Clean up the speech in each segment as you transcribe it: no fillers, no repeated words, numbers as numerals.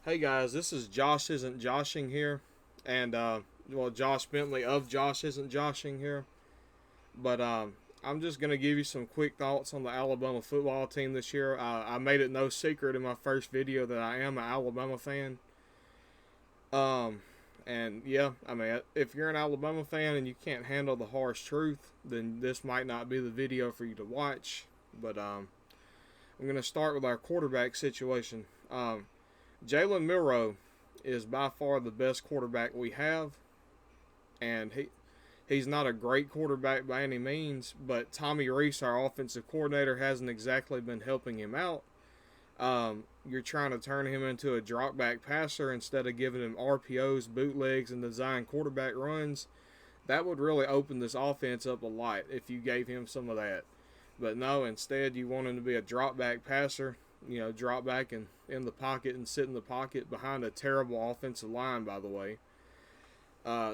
Hey guys, this is Josh Isn't Joshing here, and Josh Bentley of Josh Isn't Joshing here. But I'm just gonna give you some quick thoughts on the Alabama football team this year. I made it no secret in my first video that I am an Alabama fan. Um, and yeah, I mean, if you're an Alabama fan and you can't handle the harsh truth, then this might not be the video for you to watch. But I'm gonna start with our quarterback situation. Jalen Milroe is by far the best quarterback we have, and he's not a great quarterback by any means. But Tommy Reese, our offensive coordinator, hasn't exactly been helping him out. You're trying to turn him into a drop back passer instead of giving him RPOs, bootlegs, and design quarterback runs. That would really open this offense up a lot if you gave him some of that. But no, instead you want him to be a drop back passer. Drop back and in the pocket and sit in the pocket behind a terrible offensive line, by the way.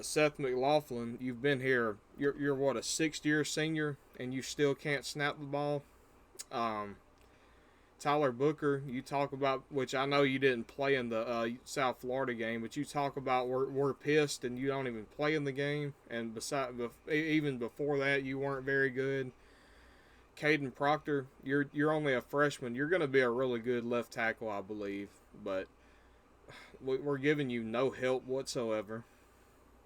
Seth McLaughlin, you've been here. You're what, a 6th-year senior, and you still can't snap the ball. Um, Tyler Booker, you talk about, which I know you didn't play in the South Florida game, but you talk about we're pissed and you don't even play in the game. And even before that, you weren't very good. Caden Proctor, you're only a freshman. You're going to be a really good left tackle, I believe, but we're giving you no help whatsoever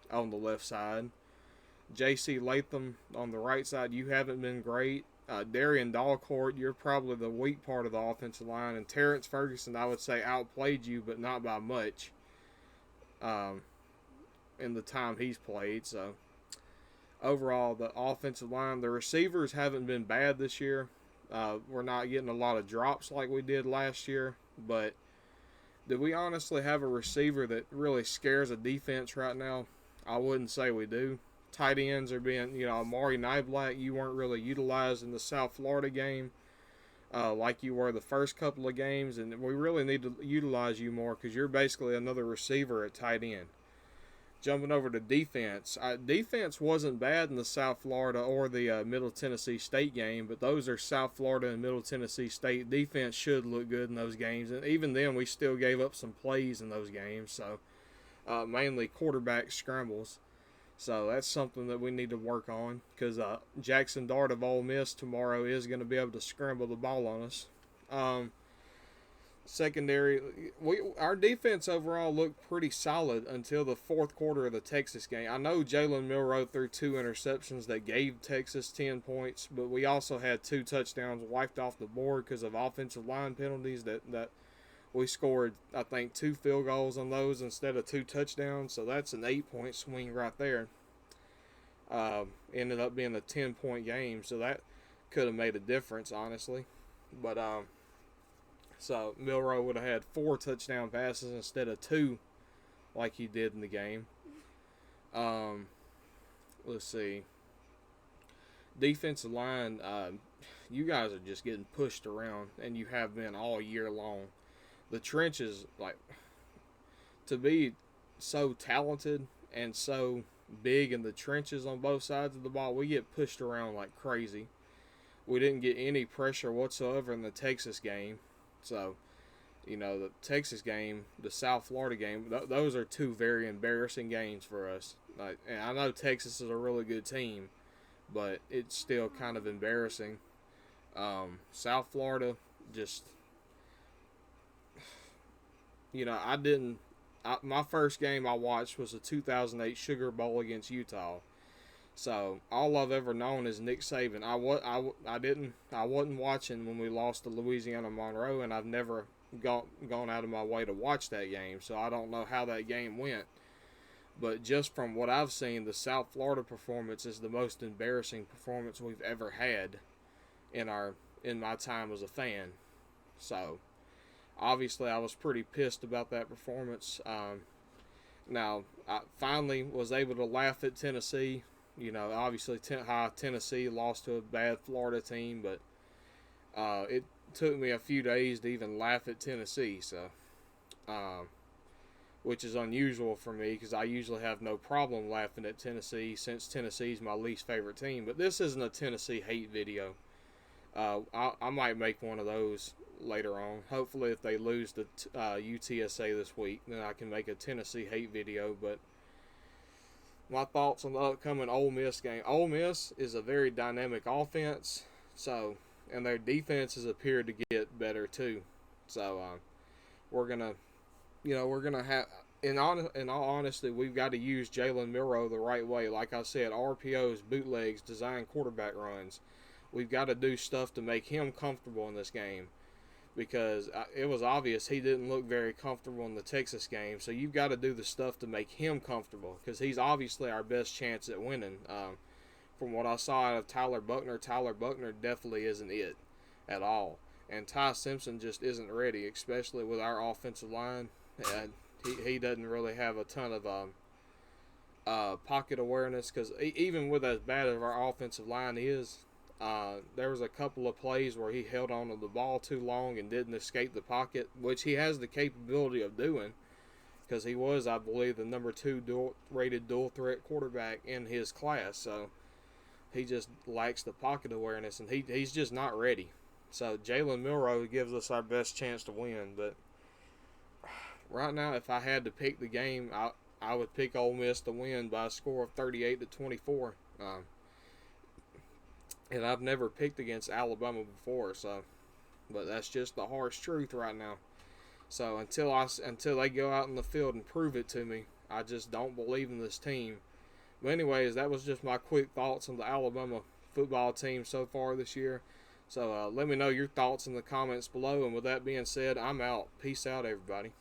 on the left side. J.C. Latham on the right side, you haven't been great. Darian Dalcourt, you're probably the weak part of the offensive line, and Terrence Ferguson, I would say, outplayed you, but not by much. In the time he's played, so overall, the offensive line, the receivers haven't been bad this year. We're not getting a lot of drops like we did last year, but do we honestly have a receiver that really scares a defense right now? I wouldn't say we do. Tight ends are being, Amari Niblack, you weren't really utilized in the South Florida game like you were the first couple of games, and we really need to utilize you more because you're basically another receiver at tight end. Jumping over to defense. Defense wasn't bad in the South Florida or the Middle Tennessee State game, but those are South Florida and Middle Tennessee State. Defense should look good in those games, and even then we still gave up some plays in those games, so mainly quarterback scrambles. So that's something that we need to work on because Jackson Dart of Ole Miss tomorrow is going to be able to scramble the ball on us. Secondary, our defense overall looked pretty solid until the fourth quarter of the Texas game. I know Jalen Milroe threw 2 interceptions that gave Texas 10 points, but we also had 2 touchdowns wiped off the board because of offensive line penalties that we scored, I think, 2 field goals on those instead of 2 touchdowns, so that's an 8-point swing right there. Ended up being a 10-point game, so that could have made a difference, honestly. But so Milroe would have had 4 touchdown passes instead of 2, like he did in the game. Let's see. Defensive line, you guys are just getting pushed around, and you have been all year long. The trenches, like, to be so talented and so big in the trenches on both sides of the ball, we get pushed around like crazy. We didn't get any pressure whatsoever in the Texas game. So, the Texas game, the South Florida game, those are 2 very embarrassing games for us. And I know Texas is a really good team, but it's still kind of embarrassing. South Florida, just, my first game I watched was the 2008 Sugar Bowl against Utah. So all I've ever known is Nick Saban. I wasn't watching when we lost to Louisiana Monroe, and I've never gone out of my way to watch that game. So I don't know how that game went. But just from what I've seen, the South Florida performance is the most embarrassing performance we've ever had in my time as a fan. So obviously I was pretty pissed about that performance. Now I finally was able to laugh at Tennessee. Obviously Tennessee lost to a bad Florida team, but it took me a few days to even laugh at Tennessee, so which is unusual for me because I usually have no problem laughing at Tennessee since Tennessee's my least favorite team. But this isn't a Tennessee hate video. I might make one of those later on. Hopefully, if they lose to UTSA this week, then I can make a Tennessee hate video. But my thoughts on the upcoming Ole Miss game. Ole Miss is a very dynamic offense, and their defenses appear to get better too. So we're gonna have. In all honesty, we've got to use Jalen Milroe the right way. Like I said, RPOs, bootlegs, design quarterback runs. We've got to do stuff to make him comfortable in this game, because it was obvious he didn't look very comfortable in the Texas game. So you've got to do the stuff to make him comfortable, because he's obviously our best chance at winning. From what I saw out of Tyler Buchner definitely isn't it at all. And Ty Simpson just isn't ready, especially with our offensive line. He doesn't really have a ton of pocket awareness, because even with as bad as our offensive line is, there was a couple of plays where he held on to the ball too long and didn't escape the pocket, which he has the capability of doing, because he was, I believe, the number 2 rated dual threat quarterback in his class. So he just lacks the pocket awareness, and he's just not ready. So Jalen Milroe gives us our best chance to win. But right now, if I had to pick the game, I would pick Ole Miss to win by a score of 38-24. And I've never picked against Alabama before, but that's just the harsh truth right now. So until they go out in the field and prove it to me, I just don't believe in this team. But anyways, that was just my quick thoughts on the Alabama football team so far this year. So let me know your thoughts in the comments below. And with that being said, I'm out. Peace out, everybody.